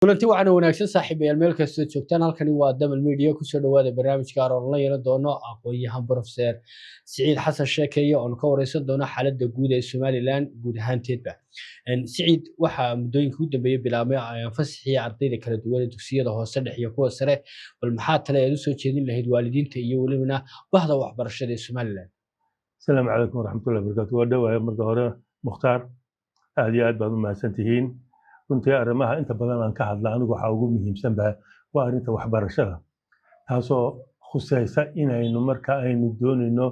kulanti waxaana wanaagsan saaxiibayaal meel kasta joogtaan halkani waa Damal Media ku soo dhawaada barnaamijka aan la yeelan doono aqoon-yahan Professor Siciid Xasan Sheekeeye oo ka wareysan doona xaaladda guud ee Somaliland guud ahaanteedba. Siciid waxa muddooyinka u dambeeyay bilaabmay fasaxii ardayda kala duwan ee dugsiyada hoose dhexe iyo kuwa sare bal maxaa tale aad u soo jeedin lahayd waalidiinta iyo waliba bahda waxbarashada ee Somaliland. السلام عليكم ورحمة الله وبركاته ودوا مرة هورا مختار هذه أد بعض ما سنتهين كنت أرماها أنت بدل أن كحد لعنك وحاوجو مهم سنبه وأنت وحبر الشغل هاسو خصيصة إنه مركا إنه دون إنه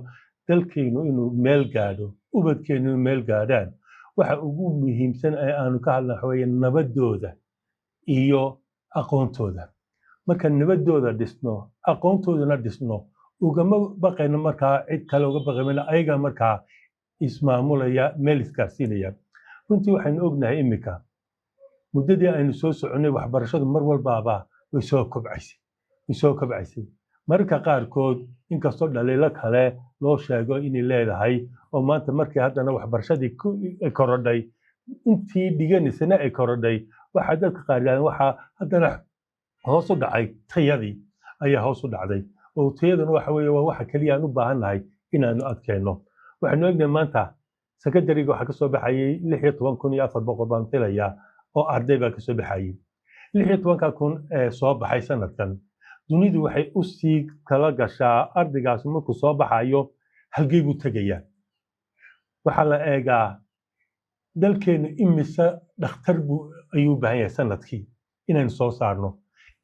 تلكينه إنه ميل قادو وبدكينه ميل قادان وحاوجو مهم سن أنه كحد لحوي النبض ده إيو أقونتو ده مركا النبض ده دسنو أقونتو ده ندسنو وكما بقينا مركا عيد كلا وبقى من أيجا مركا ismaamulaya meel iskaarsiinaya runtii waxaan ognahay imika muddadii aynu soo soconay waxbarashadu mar walbaaba way soo kobcaysay marka qaarkood inkastoo dhaliilo kale loo sheego inay leedahay oo maanta markii haddana waxbarashadii korodhay intii dhiganisana ay korodhay waxaa dadka qaar yidhahdeen waxaa haddana hoos u dhacay tayadii ayaa hoos u dhacday oo tayaduna waxa weeye waa waxa keliya aan u baahannahay inaanu adkeenno waxaanu ognahay maanta secondary-ga waxaa ka soo baxayay 16,400 baan filayaa oo arday baa ka soo baxayay 16,000 ee soo baxay sanadkan dunidu waxay u sii kala gashaa ardaygaas markuu soo baxayo halkee buu tegayaa waxaa la eegaa dalkeenu imise dhakhtar ayuu u baahan yahay sanadkii inaynu soo saarno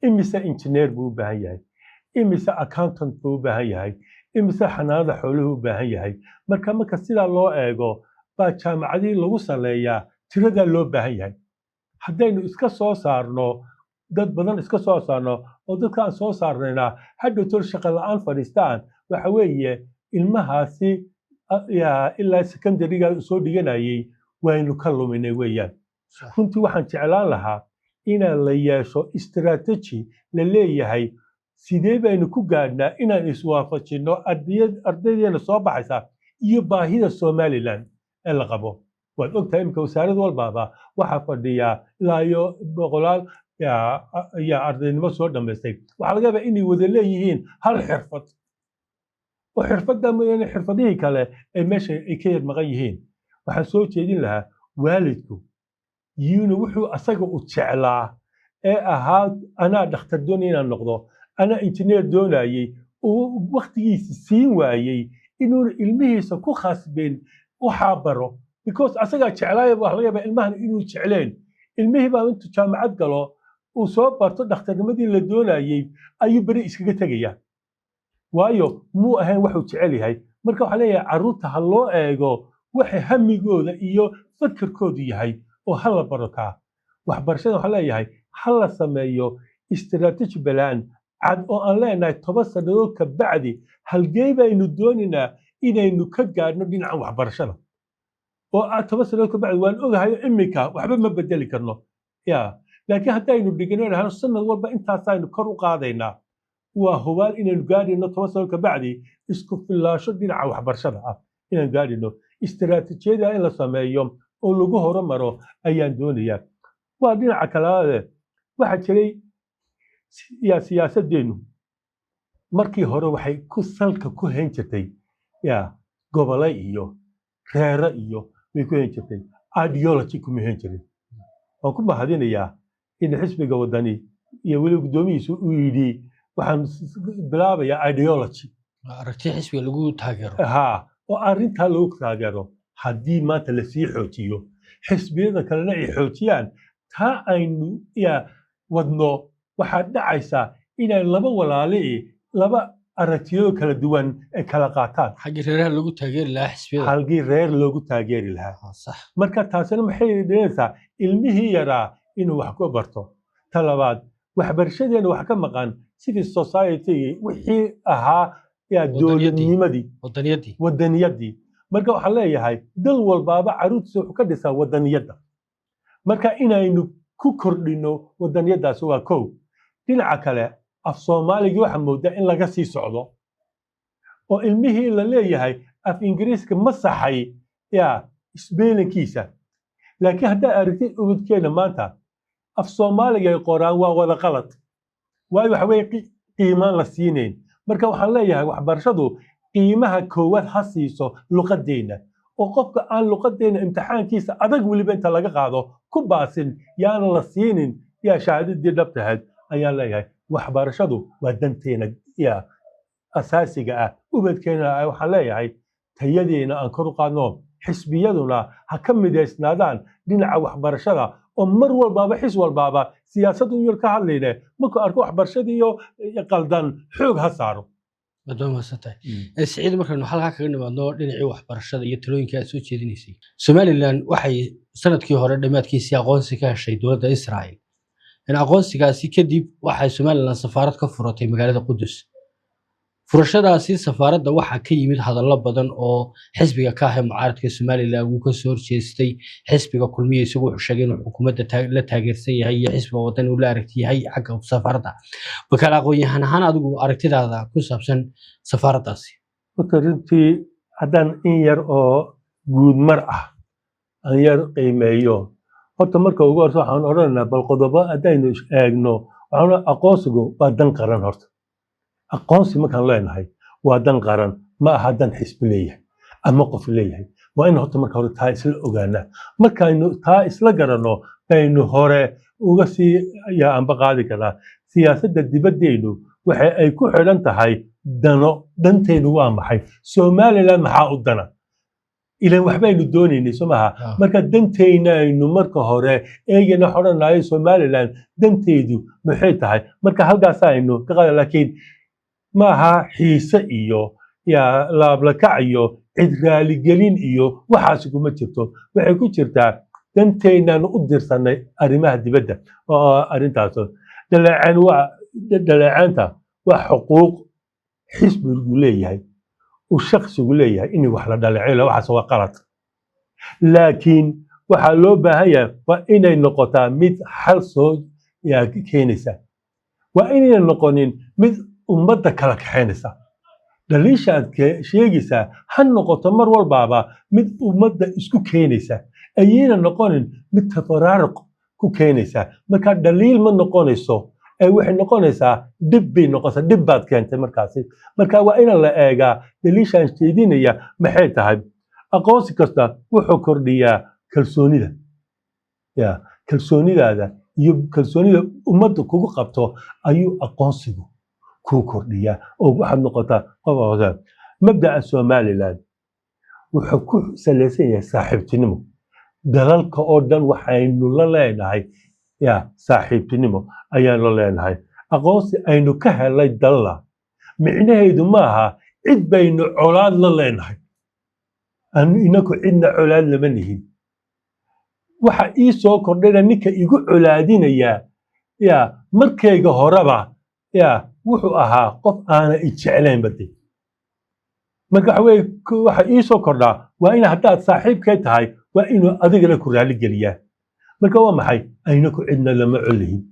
imise engineer buu u baahan yahay imise accountant buu u baahan yahay imise xanaanada xooluhu u baahan yahay marka sidaa loo eego baa jaamacadii lagu saleeyaa tiradaa loo baahan yahay haddaynu iska soo saarno dad badan iska soo saarno oo dadka aan soo saarnayna hadhowtol shaqo la'aan fadhiistaan waxa weeye ilmahaasi ilaa secondary-ga soo dhiganayay waynu ka luminay weeyaan runtii waxaan jeclaan lahaa inaan la yeesho istiraatiiji la leeyahay sidee baynu ku gaadhnaa inaan iswaafajinno ardaydeena soo baxaysa iyo baahida Somaliland ee la qabo waad ogtahay imika wasaarad walbaaba waxaa fadhiya ilaa iyo boqolaal yaa ardaynimo soo dhammaystay waxaa laga yaabaa inay wada leeyihiin hal xirfad oo xirfadda mooyaane xirfadihii kale ay meesha ay ka yar maqan yihiin waxaan soo jeedin lahaa waalidku yuna wuxuu asaga u jeclaa ee ahaa anaa dhakhtar doonaya inaan noqdo أنا إنجنير دونايي ووقتي سين وايي إنه المهيسة كو خاسبين وحابرو because أساقا شعلايا وحلايا بإلمهن إنه شعلين المهي بقى أنتو جامعات قالوا وصوب بارتو دختر نمدين لدونايي أيو بري إسكاقا تاقيا وايو مو أهين وحو شعلي هاي مركو حلايا عروتا هالو إيغو وحي همي قودا إيو فكر كودي هاي وحلا بركا وحبرشان حلايا هاي حلا سمايو استراتيجي بلان عاد oo aan leenahay 10 sanadood ka bacdi halgeey baynu dooninaa inaynu ka gaadhno dhinaca waxbarashada oo 10 sanadood ka bacdi waan ogahay imika waxba ma bedeli karno laakiin haddaynu dhigano sanad walba intaas aynu kor u qaadaynaa waa hubaal inaynu gaadhino 10 sanadood ka bacdi isku filaasho dhinaca waxbarashada inaynu gaadhino istiraatiijiyada in la sameeyo oo lagu horumaro ayaan doonayaa waa dhinaca kale waxa jiray siyaasaddeenu markii hore waxay ku salka ku hayn jirtay gobole iyo reere iyo way ku hayn jirtay ideology kuma hayn jirin waan ku mahadinayaa in xisbiga wadani iyo weli guddoomiyiisu uu yidhi waxaan bilaabayaa ideology aragti xisbiga lagu taageero oo arrintaa lagu taageero haddii maanta lasii xoojiyo xisbiyada kalena ay xoojiyaan taa aynu wadno waxaa dhacaysaa inay laba walaali laba aragtiyo kala duwan ay kala qaataan xagii reeraha lagu taageeri lahaa xisbiyada halkii reer loogu taageeri lahaa sax marka taasina maxay dhigaysaa ilmihii yaraa inuu wax ku barto talabaad waxbarashadeena wax ka maqan sidii society wixii ahaa wadaniyadii marka waxaa leeyahay dal walbaaba caruurtiisa wuxuu ka dhisaa wadaniyadda marka inaynu ku kordhino wadaniyadaas waa kow dhinaca kale af Soomaaliga waxa moodaa in laga sii socdo oo ilmihii la leeyahay af Ingiriiska ma saxay isbeelankiisa laakiin hadda aragtid ubadkeena maanta af Soomaaliga ay qoraan waa wada qalad waayo waxa weeye qiimaan la siinayn marka waxaan leeyahay waxbarashadu qiimaha koowaad ha siiso luqadeena oo qofka aan luqadeena imtixaankiisa adag weliba inta laga qaado ku baasin yaana la siinin yaa shahaadadii dhabtahayd ayaan leeyahay waxbarashadu waa danteena yaa asaasiga ah ubadkeena waxaan leeyahay tayadeena aan kor u qaadno xisbiyaduna ha ka midaysnaadaan dhinaca waxbarashada oo mar walbaaba xis walbaaba siyaasaddu yar ka hadlayne markuu arko waxbarashadii iyo qaldan xoog ha saaro madoonmaasatahay siciid markaynu halkaa kaga nimaadno dhinacii waxbarashada iyo talooyinka aad soo jeedinaysay somalilan waxay sanadkii hore dhammaadkiisii aqoonsi ka heshay dowladda israa'iil aqoonsigaasi kadib waxay somalilan safaarad ka furatay magaalada qudus furashadaasi safaaradda waxaa ka yimid hadallo badan oo xisbiga ka ah ee mucaaradka somalilan uu ka soo horjeestay xisbiga kulmiye isagu wuxuu sheegay inuu xukuumadda la taageersan yahay iyo xisbiga waddan uu la aragti yahay xagga safaaradda bakaal aqoon-yahan ahaan adigu aragtidaada ku saabsan safaaraddaasi horta runtii haddaan in yar oo guudmar ah aan yar qiimeeyo horta marka ugu horta waxaan odhanaynaa bal qodobo haddaynu eegno waxaan aqoonsigu waa dan qaran horta aqoonsi markaan leenahay waa dan qaran ma aha dan xisbi leeyahay ama qof leeyahay waa in horta marka hore taa isla ogaanaa markaynu taa isla garanno baynu hore uga sii yaanba qaadi karnaa siyaasadda dibaddeenu waxa ay ku xidhan tahay dano danteenu waa maxay somalilan maxaa u dana ilan waxbaynu doonaynay soo maha marka danteyna aynu marka hore eegana xodhanayo somalilan danteedu maxay tahay marka halkaas aynu ka qaada laakiin maaha xiise iyo yaa laablakac iyo cid raaligelin iyo waxaasi kuma jirto waxay ku jirtaa danteynaanu u dirsanay arrimaha dibadda oo arrintaas dhaleecaanta waa xuquuq xisbigu leeyahay uu shakhsigu leeyahay in wax la dhaleecayo waxaas waa qalad laakiin waxaa loo baahan yahay waa inay noqotaa mid xal soo keenaysa waa inayna noqonin mid ummadda kala kaxaynaysa dhaliisha aad sheegaysaa ha noqoto mar walbaaba mid ummadda isku keenaysa ayayna noqonin mid tafaraaruq ku keenaysa marka dhaliil ma noqonayso waxay noqonaysaa dhib bay noqonaysaa dhib baad keentay markaasi marka waa in la eegaa dhaliishaan jeedinaya maxay tahay aqoonsi kasta wuxuu kordhiyaa kalsoonida kalsoonidaada iyo kalsoonida ummadda kugu qabto ayuu aqoonsigu ku kordhiyaa oo waxaad noqotaa qof hoose mabda'a somalilan wuxuu ku salaysan yahay saaxiibtinimo dalalka oo dhan waxaynu la leenahay saaxiibtinimo ayaanu la leenahay aqoonsi aynu ka helay dalla micnaheedu maaha cid baynu colaad la leenahay inaku cidna colaad lama nihin waxa ii soo kordhayna ninka igu colaadinayaa markayga horeba wuxuu ahaa qof aana i jeclayn bade marka waxa ii soo kordhaa waa in haddaad saaxiibkay tahay waa inuu adigana ku raali geliyaa marka waa maxay aynaku cidna lama colihin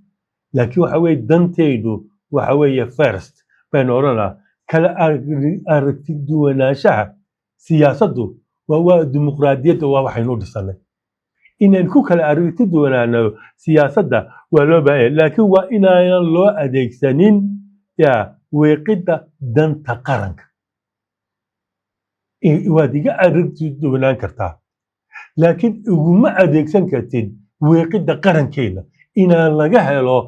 laakiin waxa weye danteydu waxa weeye first baynu odhanaa kala aragti duwanaanshaha siyaasaddu waa dimuqraadiyadda waa waxaynu dhisanay inaan ku kala aragti duwanaano siyaasadda waa loo baahanya laakiin waa inaanan loo adeegsanin weeqidda danta qaranka waad iga aragti duwanaan kartaa laakiin iguma adeegsan kartid weeqidda qarankeena inaan laga helo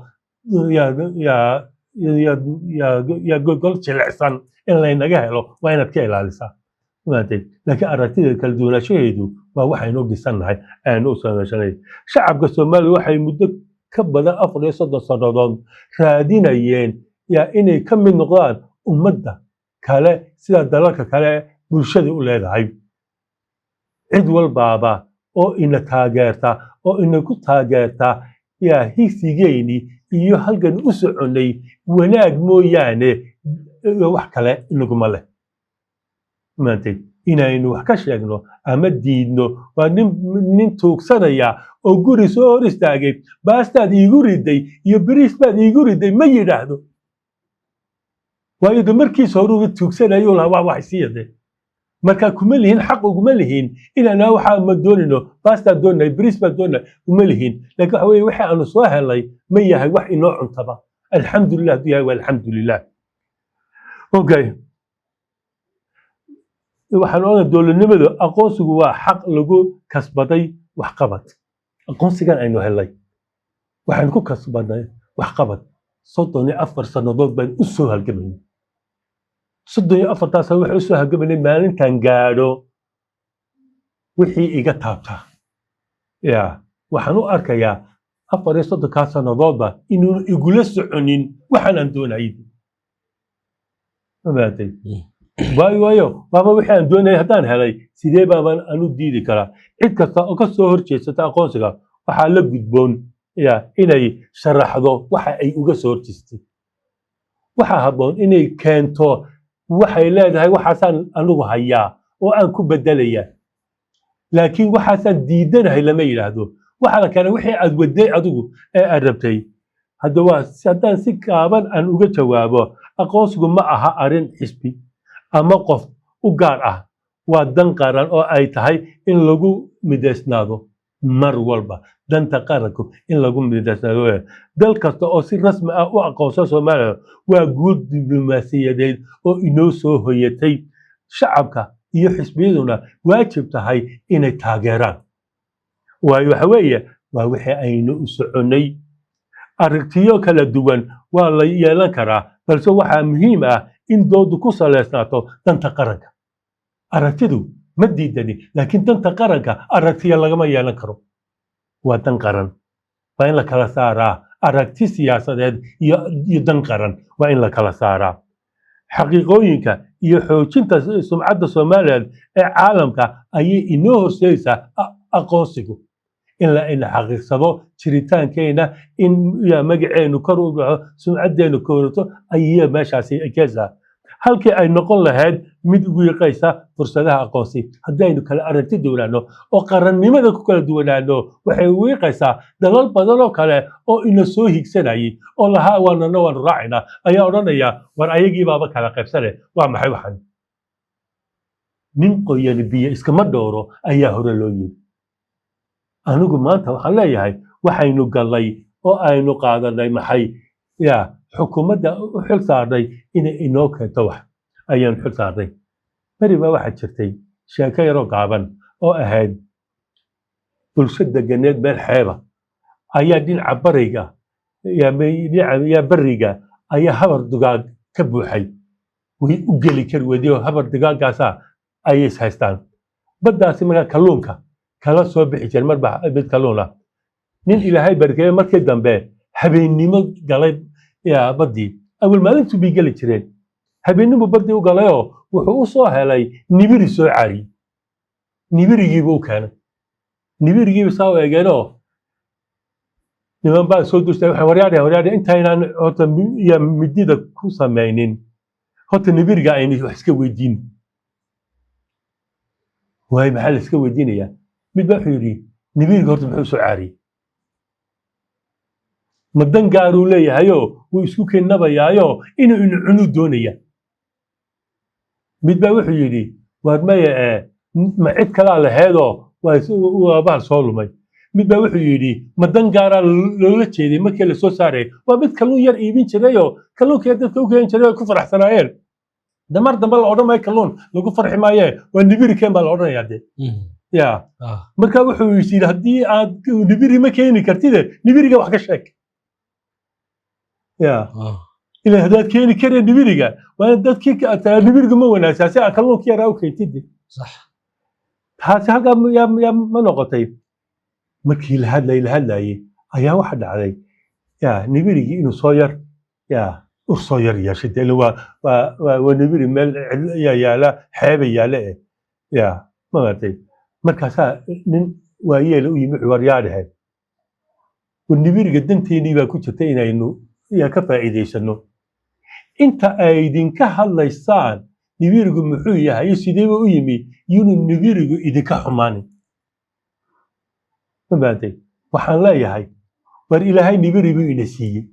gol jilicsan in laynaga helo waa inaad ka ilaalisaa laakiin aragtida kala duwanaanshaheedu waa waxaynu dhisannahay aanu u samayshanay shacabka soomaaliya waxay muddo ka badan 4 sannadood raadinayeen inay ka mid noqdaan ummadda kale sida dalalka kale bulshada u leedahay cid walbaaba oo ina taageerta oo ina ku taageerta higsigeeni iyo halkan u soconay wanaag mooyaane wax kale inaguma leh maantay inaynu wax ka sheegno ama diidno waa nin tuugsanaya oo guri soo hor istaagay baastaad iigu riday iyo bariis baad iigu riday ma yidhaahdo waayo markiisa hore uga tuugsanayo lahaa wax sii yade marka kuma lihin xaq uguma lihin inaan waxa ma doonino basta doonay bris ba doonay uma lihin laakiin waxa weeye waxa aanu soo helay ma yahay wax inoo cuntaba alxamdulillah diyaa walxamdulillah okay waxaan ogaa dowladnimadu aqoonsigu waa xaq lagu kasbaday waxqabad aqoonsigan aynu helay waxaan ku kasbanay waxqabad 34 sanadood baan u soo halgamayay 34 sano waxaan u soo halgamayay maalintan gaadho wixii iga taabta waxaan u arkayaa 34 sanadoodba inuu igula soconin waxaan aan doonayay mabaatay waayo baba wixii aan doonayay haddaan helay sidee baaban anu diidi karaa cid kasta oo ka soo horjeesata aqoonsiga waxaa la gudboon inay sharaxdo waxa ay uga soo horjeestay waxaa habboon inay keento waxay leedahay waxaasaan anugu hayaa oo aan ku bedelayaa laakiin waxaasaan diidanahay lama yidhaahdo waxa la keenay wixii aad waday adigu ee aad rabtay haddaan si gaaban aan uga jawaabo aqoonsigu ma aha arrin xisbi ama qof u gaar ah waa dan qaran oo ay tahay in lagu midaysnaado mar walba danta qaranku in lagu midaysnaado dal kasta oo si rasmi ah u aqoonsan Soomaaliya waa guud diblomaasiyadeed oo inoo soo hoyatay shacabka iyo xisbiyaduna waajib tahay inay taageeraan waayo waxa weeye waa wixii aynu u soconay aragtiyo kala duwan waa la yeelan karaa balse waxaa muhiim ah in doodu ku saleysnaato danta qaranka aragtidu ma diidani laakiin danta qaranka aragtiya lagama yeelan karo waa dan qaran waa in la kala saaraa aragti siyaasadeed iyo dan qaran waa in la kala saaraa xaqiiqooyinka iyo xoojinta sumcadda Soomaaliyeed ee caalamka ayay inoo horseedaysaa aqoonsigu in la xaqiiqsado jiritaankeena in magaceenu kor u dhaco sumcaddeenu koorato ayay meeshaasi keenaysaa halkii ay noqon lahayd mid ugu yaqaysa fursadaha aqoonsi haddaynu kala aragti duwanaano oo qarannimada ku kala duwanaano waxay ugu yaqaysaa dalal badan oo kale oo ina soo higsanayay oo lahaa waanana waan raacina ayaa odhanaya war ayagii baaba kala qaybsane waa maxay waxan nin qoyan biyo iskama dhooro ayaa hore loo yiri anigu maanta waxaan leeyahay waxaynu galay oo aynu qaadanay maxay xukuumadda u xil saarnay inay inoo keento wax ayaan xil saarnay beri baa waxaa jirtay sheeko yaroo gaaban oo ahayd bulsho deganeed meel xeeba ayaa dhinaca bariga dhinaca bariga ayaa habar dugaag ka buuxay way u geli kari weydiyo habar dugaaggaasa ayay is haystaan baddaasi markaa kalluunka kala soo bixi jiray marba mid kalluun ah nin ilaahay barkeeye markii dambe habeennimo galay badii awal maalintu bay geli jireen habeennimu badii u galayoo wuxuu u soo helay nibiri soo caariyey nibirigiiba u keenay nibirigiiba saa u eegeenoo niman baa soo dustay waxay waryaadhe intaynaan horta midida ku samaynin horta nibiriga aynu wax iska weydiin waay maxaa la iska weydiinayaa mid baa wuxuu yidhi nibiriga horta muxuu soo caariyey ma dan gaaruu leeyahayoo wuu isku keenabayaayo inuu inu cunuu doonaya mid baa wuxuu yidhi waar maya ma cid kalaa laheedoo waa bahal soo lumay mid baa wuxuu yidhi ma dan gaaraa loola jeeday markii la soo saaray waa mid kalluun yar iibin jirayoo kalluunkii dadka u keeni jiray oo ku faraxsanaayeen damar dambe la odhan maayo kalluun lagu farxi maayee waa nibiri keen baa la odhanayaa de marka wuxuu yidhi haddii aad nibiri ma keeni kartide nibiriga wax ka sheeg إلى هذا كين كره نبيرجا وأنا ده كيك نبيرجا ما هو أساسي أكلون كي أراو كيتدي صح هذا يا ما نقطي مكيل هذا يا واحد علي يا نبيرجي إنه صاير يا وصاير يا شد اللي هو ونبيري مال يا لا حابي يا لا يا ما قلتي مركزها وهي لو يمحور يارها والنبيرجا دنتيني بكتشة تينا إنه يا كفائديشنو انت ايدين كهليسان نبيرغو مخو يahay sideeba u yimi yunu nibirigu idinka xumaani mabaatay waxaan leeyahay war ilaahay nibirigu ina siiyey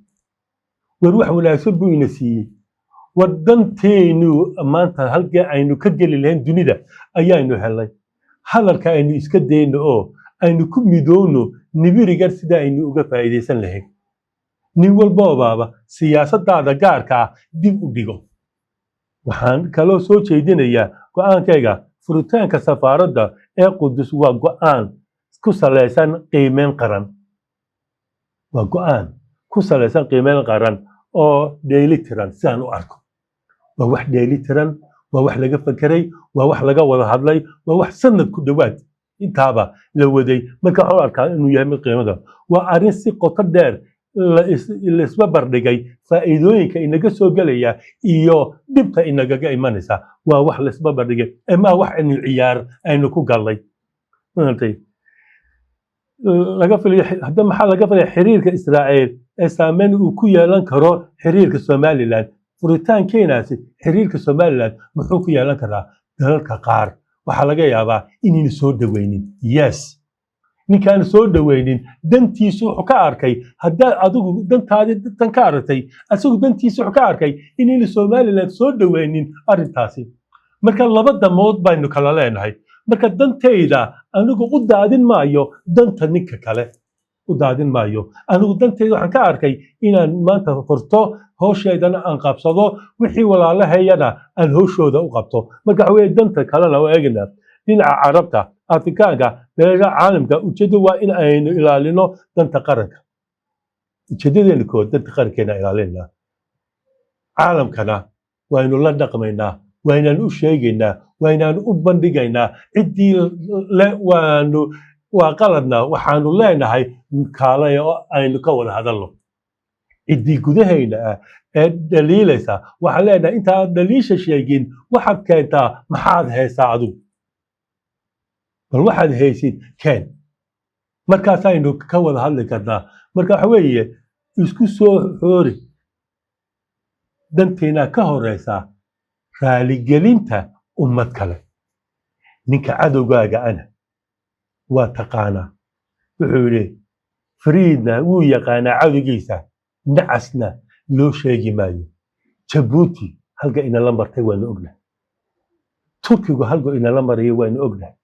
war wax wanaagsan buu ina siiyey waddanteenu maanta halkii aynu ka geli lahayn dunida ayaanu helay hadalka aynu iska dayno oo aynu ku midowno nibirigan sida aynu uga faa'iidaysan lahayn nin walboobaaba siyaasadaada gaarka ah dib u dhigo waxaan kaloo soo jeedinayaa go'aankayga furitaanka safaaradda ee qudus waa go'aan ku salaysan qiimeyn qaran waa go'aan ku salaysan qiimeyn qaran oo dheelitiran sidaan u arko waa wax dheelitiran waa wax laga fakeray waa wax laga wada hadlay waa wax sanad ku dhowaad intaaba la waday marka waxaan arkaa inuu yahay mid qiimada waa arrin si qoto dheer la isba bardhigay faa'iidooyinka inaga soo gelaya iyo dhibta inagaga imanaysa waa wax la isba bardhigay ama wax aynu ciyaar aynu ku galnay hadda maxaa laga filaya xiriirka Israa'iil ee saameyn uu ku yeelan karo xiriirka Somaliland furitaankeenaasi xiriirka Somaliland muxuu ku yeelan karaa dalalka qaar waxaa laga yaabaa inaynu soo dhaweynin yes ninkaan soo dhaweynin dantiisu wuxuu ka arkay haddaad adigu dantaadi dan ka aragtay asagu dantiisu wuxuu ka arkay inaynu Somaliland soo dhaweynin arrintaasi marka laba damood baynu kala leenahay marka dantayda anigu u daadin maayo danta ninka kale u daadin maayo anigu dantayda waxaan ka arkay inaan maanta furto hawsheedana aan qabsado wixii walaalahayana aan hawshooda u qabto marka waxa weeye danta kalena oo eegna dhinaca carabta afrikaanka beelaha caalamka ujeedadu waa in aynu ilaalino danta qaranka ujeedadeena kood danta qarankeena ilaalinaa caalamkana waynu la dhaqmaynaa waynaan u sheegaynaa waynaan u bandhigaynaa ciddii waa qaladna waxaanu leenahay kaalaya oo aynu ka wada hadalno ciddii gudahayna ah ee dhaliilaysa waxaan leenahay intaad dhaliisha sheegin waxaad keentaa maxaad haysaa adigu bal waxaad haysid keen markaasaynu ka wada hadli karnaa marka waxa weeye isku soo xoori danteena ka horeysa raaligelinta ummad kale ninka cadowgaaga ana waa taqaanaa wuxuu yidhi fariidna wuu yaqaanaa cadowgiisa nacasna loo sheegi maayo jabuuti halka inala martay waanu ognahay turkigu halka inala mariyo waanu ognahay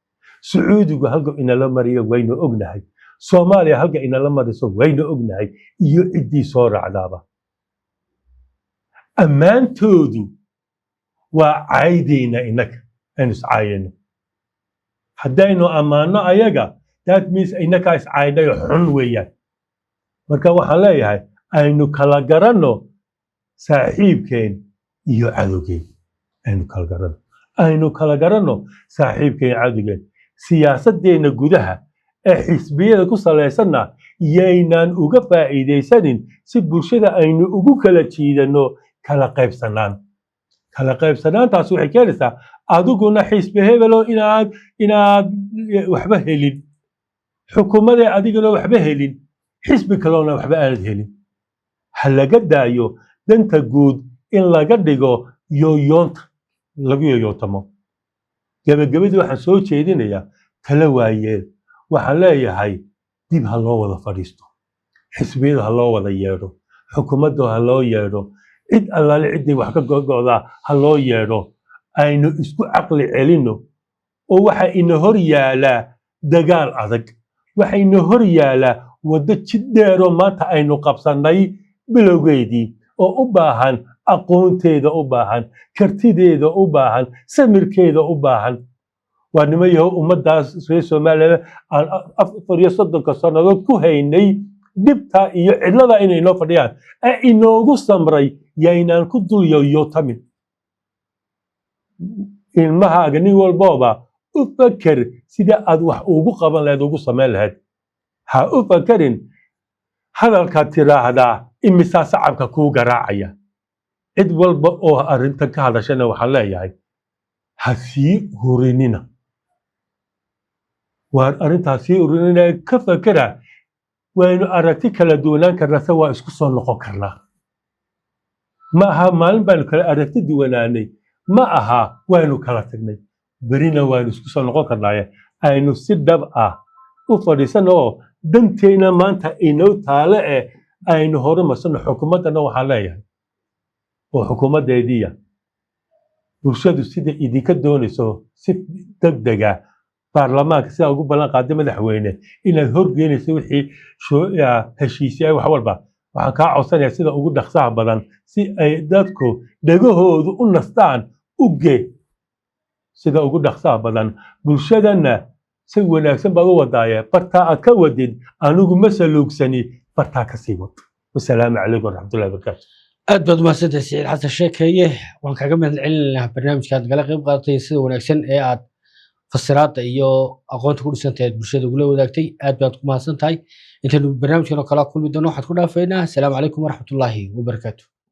sacuudigu halka inala mariyo waynu ognahay soomaaliya halka inala mariso waynu ognahay iyo ciddii soo raacdaaba ammaantoodu waa caydayna inaga aynu iscaayayno haddaynu ammaano ayaga that means inakaa iscaaynayo xun weeyaan marka waxaan leeyahay aynu kala garanno saaxiibkeen iyo cadowgeen aynu kala garanno saaxiibkeen iyo cadowgeen siyaasadeenna gudaha ee xisbiyada ku salaysanna yaynaan uga faa'iidaysanin si bulshada aynu ugu kala jiidanno kala qaybsanaantaas waxay keenaysaa adiguna xisbi hebelo inaad waxba helin xukuumadee adiguna waxba helin xisbi kaloona waxba aanad helin ha laga daayo danta guud in laga dhigo yooyoonta lagu yooyoontamo gebagabadii waxaan soo jeedinayaa tala waayeel waxaan leeyahay dib ha loo wada fadhiisto xisbiyada ha loo wada yeedho xukuumadda ha loo yeedho cid allaale ciddii wax ka go'go'daa ha loo yeedho aynu isku caqli celinno oo waxa ina hor yaalaa dagaal adag waxa ina hor yaalaa waddo jid dheeroo maanta aynu qabsannay bilowgeedii oo u baahan aqoonteeda u baahan kartideeda u baahan samirkeeda u baahan waa nimo yahow ummaddaas reer Soomaaliya aan 34 sannadood ku haynay dhibta iyo cidlada inay noo fadhiyaan ee inoogu samray yaynaan ku dul yooyootamin ilmahaaga nin walbooba u faker sida aad wax ugu qaban lahayd ugu samayn lahayd ha u fakerin hadalkaad tiraahdaa imisaa sacabka kuu garaacaya cid walba oo arrintan ka hadashana waxaan leeyahay ha sii hurinina waan arrintaas sii hurinina ka fakera waynu aragti kala duwanaan karnaa se waa isku soo noqon karnaa ma aha maalin baanu kala aragti duwanaanay ma aha waynu kala tagnay berina waynu isku soo noqon karnaaye aynu si dhab ah u fadhiisano oo danteena maanta inoo taale aynu horumarsano xukuumaddana waxaan leeyahay وحكومة bulshadu sida idinka doonayso si degdeg ah baarlamaanka sida ugu ballan qaaday madaxweyne inaad horgeynayso wixii heshiisay wax walba waxaan kaa codsanayaa sida ugu dhaqsaha badan si ay dadku dhagahoodu u nastaan u gee sida ugu dhaqsaha badan bulshadana si wanaagsan baad u wadaaye bartaa aad ka wadid anigu ma saluugsani bartaa ka sii wad wasalaamu calaykum waraxmatullahi wabarakaatu aad baad mahadsantahay Siciid Xasan Sheekeeye waan kaga mahadcelinayaa barnaamijkaad gala qayb qaadatay sida wanaagsan ee aad fasiraadda iyo aqoonta ku dhisantahay bulshada ugula wadaagtay aad baad ku mahadsantahay intaanu barnaamijkan oo kala kulmi doono waxaad ku dhaafaynaa asalaamu calaykum waraxmatullaahi wabarakaatu